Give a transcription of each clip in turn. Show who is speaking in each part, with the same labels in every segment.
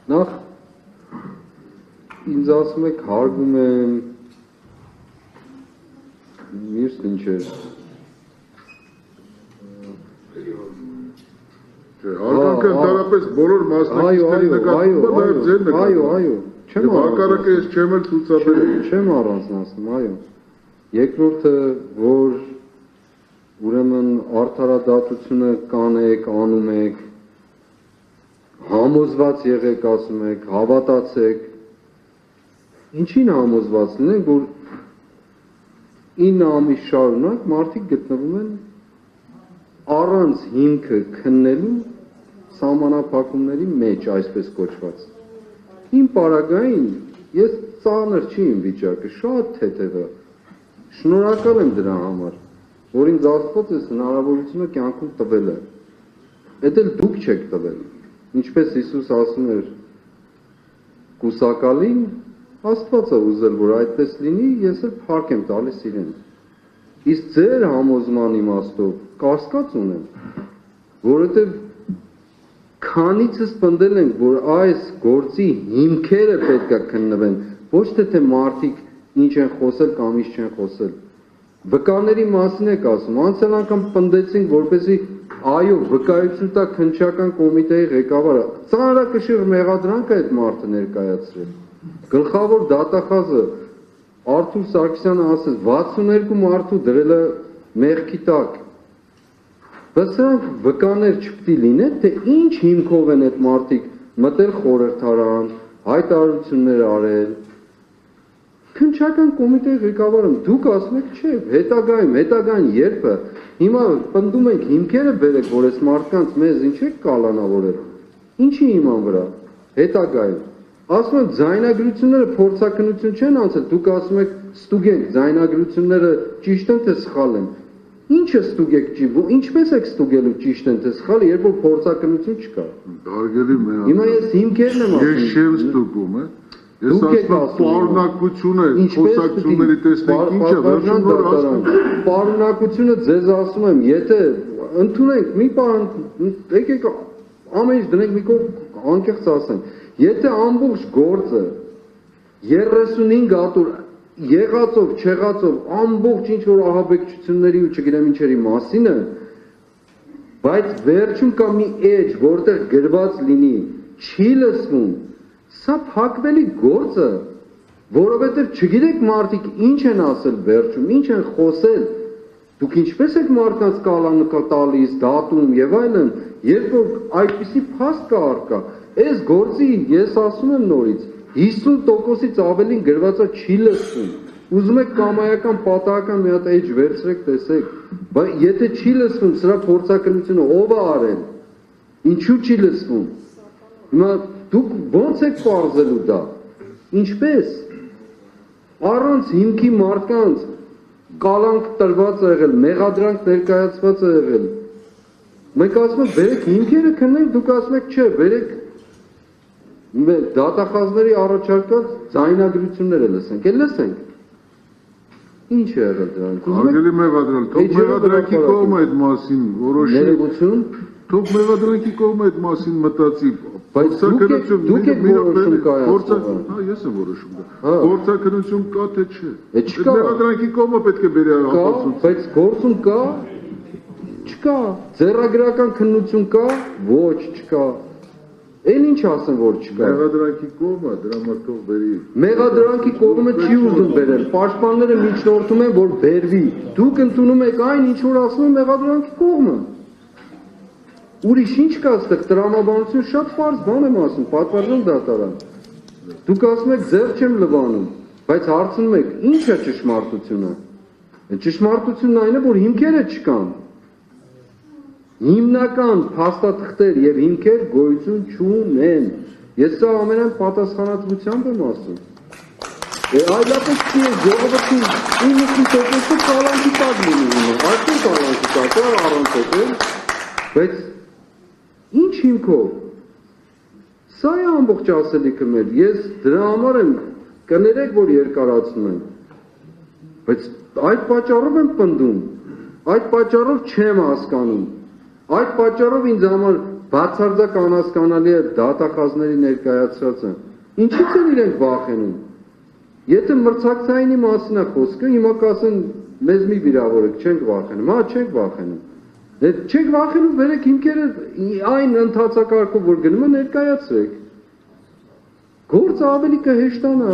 Speaker 1: Նախ ինձ ասում եք հարգում եմ մյուսն ինչ էր
Speaker 2: Արգանքը ընդհանրապես բոլոր մասնակիցների նկատմամբ նաև ձեր նկատմամբ
Speaker 1: այո
Speaker 2: չեմ հակառակը ես չեմ էլ ցուցաբերել
Speaker 1: չեմ առանձնացնում այո երկրորդը որ ուրեմն արդարադատությունը կանեք անում եք համոզված եղեք ասում եք հավատացեք ինչին համոզված լինենք որ 9 ամիս շարունակ մարդիկ գտնվում են առանց հիմքը քննելու սահմանափակումների մեջ այսպես կոչված իմ պարագային ես ծանր չի իմ վիճակը շատ թեթև է շնորհակալ եմ դրա համար որ ինձ Աստված այս հնարավորությունը կյանքում տվել է դա էլ դուք չեք տվել ինչպես Հիսուս ասում էր կուսակալին Աստված է ուզել որ այդպես լինի ես էլ փառք եմ տալիս իրեն իսկ ձեր համոզման իմաստով կասկած ունեմ որովհետև քանիցս պնդել ենք որ այս գործի հիմքերը պետք է քննվեն ոչ թե մարդիկ ինչ են խոսել կամ ինչ չեն խոսել վկաների մասին եք ասում անցյալ անգամ պնդեցինք որպեսզի այո վկայություն տա քննչական կոմիտեի ղեկավարը ծանրակշիռ մեղադրանք է այդ մարդը ներկայացրել գլխավոր դատախազը Արթուր Սարգսյանը ասեց 62 մարդու դրել է մեղքի տակ բայց սրանք վկաներ չպետք է լինեն թե ինչ հիմքով են այդ մարդիկ մտել խորհրդարան հայտարարություններ արել քննչական կոմիտեի ղեկավարը դուք ասում եք չէ հետագային երբ է հիմա պնդում ենք հիմքերը բերեք որ այս մարդկանց մեզ ինչ եք կալանավորել ինչի հիման վրա հետագային ասում եք ձայնագրությունները փորձաքննություն չեն անցել դուք ասում եք ստուգենք ձայնագրությունները ճիշտ են թե սխալ են ինչը ստուգեք ինչպես եք ստուգելու ճիշտ են թե սխալ երբ որ փորձաքննություն չկա
Speaker 2: Հարգելի մեր
Speaker 1: հիմա ես հիմքերն եմ ասում
Speaker 2: ես չեմ ստուգում ես ասում պարունակությունը խոսակցությունների տեսնենք ինչ է վերջում որ ասում
Speaker 1: պարունակությունը ձեզ ասում եմ եթե ընդունենք մի բան եկեք ամեն ինչ դնենք մի կողմ անկեղծ ասենք եթե ամբողջ գործը 35 ատոր եղածով չեղածով ամբողջ ինչ որ ահաբեկչությունների ու չգիտեմ ինչերի մասին է բայց վերջում կա մի էջ որտեղ գրված լինի չի լսվում սա փակվելի գործ է որովհետև չգիտեք մարդիկ ինչ են ասել վերջում ինչ են խոսել դուք ինչպես եք մարդկանց կալանքա տալիս դատում եւ այլն երբ որ այդպիսի փաստ կա առկա այս գործի ես ասում եմ նորից 50%-ից ավելին գրվածը չի լսվում ուզում եք կամայական պատահական մի հատ էջ վերցրեք տեսեք բայց եթե չի լսվում սրա փորձակնությունը ով է արել ինչու չի լսվում հիմա դուք ո՞նց եք պարզելու դա ինչպես առանց հիմքի մարդկանց կալանք տրված է եղել մեղադրանք ներկայացված է եղել մենք ասում ենք բերեք հիմքերը քննենք դուք ասում եք չէ բերեք դատախազների առաջարկած ձայնագրությունները լսենք լսենք ինչ է եղել դրանք
Speaker 2: Հարգելի մեղադրյալ թող մեղադրանքի կողմը այդ մասին որոշի
Speaker 1: ներողություն
Speaker 2: թող մեղադրանքի կողմը այդ մասին մտածի
Speaker 1: բայց դուք եք որոշում կայացնում
Speaker 2: ես եմ որոշում փորձաքննություն կա թե չէ
Speaker 1: չկա
Speaker 2: մեղադրանքի կողմը պետք է բերի ապացույց
Speaker 1: բայց գործում կա չկա ձեռագրական քննություն կա ոչ չկա Էլ ինչ ասեմ որ չկա
Speaker 2: Մեղադրանքի կողմը դրա համար թող բերի
Speaker 1: Մեղադրանքի կողմը չի ուզում բերել Պաշտպանները միջնորդում են որ բերվի Դուք ընդունում եք այն ինչ որ ասում են մեղադրանքի կողմը Ուրիշ ինչ կա այստեղ տրամաբանություն շատ պարզ բան եմ ասում պատվարժան դատարան Դուք ասում եք ձեռ չեմ լվանում բայց հարցնում եք ինչ է ճշմարտությունը Ճշմարտությունն այն է որ հիմքերը չկան Հիմնական փաստաթղթեր եւ հիմքեր գոյություն չունեն։ Ես սա ամենայն պատասխանատվությամբ եմ ասում։ Այլապես չի ժողովրդին 90% կալանքի տակ լինի։ Այսինքն կալանքի տակ է առանց էլ։ Բայց ինչ հիմքով։ Սա է ամբողջ ասելիքը մեր։ Ես դրա համար եմ կներեք որ երկարացնում եմ։ Բայց այդ պատճառով եմ պնդում։ Այդ պատճառով չեմ հասկանում։ Այդ պատճառով ինձ համար բացարձակ անհասկանալի է դատախազների ներկայացրածը։ Ինչից են իրենք վախենում։ Եթե մրցակցայինի մասին է խոսքը, հիմա կասեն մեզ մի վիրավորեք, չենք վախենում, հա, չենք վախենում։ Չեք վախենում, վերեք հիմքերը այն ընթացակարգով, որ գնում է ներկայացրեք։ Գործը ավելի կհեշտանա,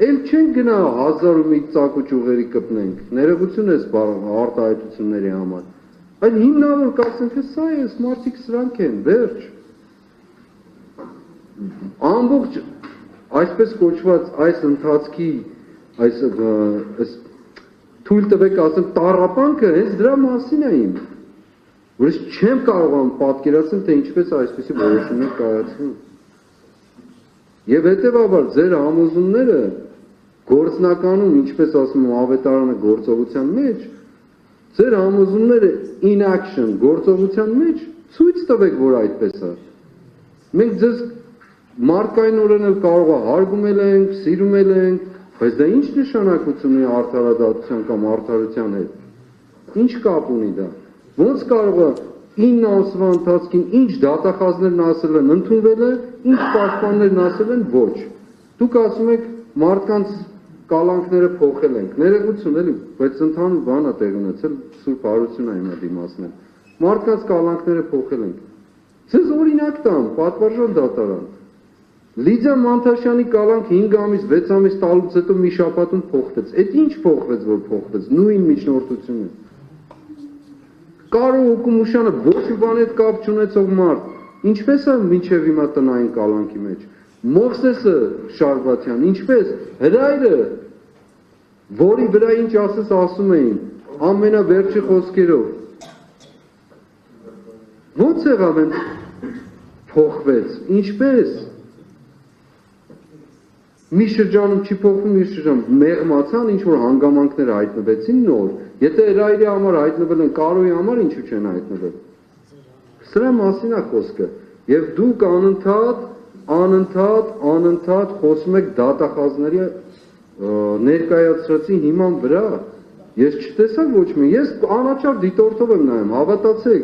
Speaker 1: էլ չենք գնա 1001 ծակու ճյուղերի կպնենք, ներողություն ես արտահայտությունների համար։ Այլ հիմնավոր կասենք, սա է, մարդիկ սրանք են, վերջ։ Ամբողջ այսպես կոչված այս ընթացքի այս թույլ տվեք ասեմ տառապանքը հենց դրա մասին է իմ, որ ես չեմ կարողանում պատկերացնել, թե ինչպես այսպիսի որոշումներ կայացվում։ Եվ հետևաբար ձեր համոզումները գործնականում, ինչպես ասում եմ, ավետարանը գործողության մեջ, ձեր համոզումները in action գործողության մեջ ցույց տվեք, որ այդպես է։ Մենք ձեզ Մարկայնորեն էլ կարող է հարգումել ենք, սիրումել ենք, բայց դա ինչ նշանակություն ունի արդարադատության կամ արդարության հետ։ Ինչ կապ ունի դա։ Ոնց կարող է 9 ամսվա ընթացքին ինչ դատախազներն ասել են ընդունվել է, ինչ պաշտպաններն ասել են ոչ։ Դուք ասում եք մարդկանց կալանքները փոխել ենք։ Ներողություն էլի, բայց ընդհանուր բան է տեղ ունեցել, Սուրբ Հարություն է հիմա դիմացնել։ Մարդկանց կալանքները փոխել ենք։ Ձեզ օրինակ տամ, պատվարժան դատարան։ Լիդիա Մանթաշյանի կալանք 5 ամիս, 6 ամիս տալուց հետո մի շաբաթում փոխվեց։ Այդ ինչ փոխվեց, որ փոխվեց։ Նույն միջնորդությունը։ Կարո Հոկումուշյանը ոչ մի բանի հետ կապ չունեցող մարդ, ինչպես է մինչև հիմա տնային կալանքի մեջ։ Մովսեսը Շարբաթյան, ինչպես հրայրը, որի վրա ինչ ասես ասում էին, ամենավերջի խոսքերով։ Ոնց եղավ են փոխվեց, ինչպես։ Մի շրջանում չի փոխվում, մի շրջանում մեղմացան, ինչ որ հանգամանքներ հայտնվեցին նոր։ Եթե հրայրի համար հայտնվել են, Կարոյի համար ինչու չեն հայտնվել։ Սրա մասին է խոսքը։ Եվ դուք անընդհատ խոսում եք դատախազների ներկայացրածի հիման վրա։ Ես չտեսա ոչ մի, ես անաչափ դիտորդով եմ նայում, հավատացեք։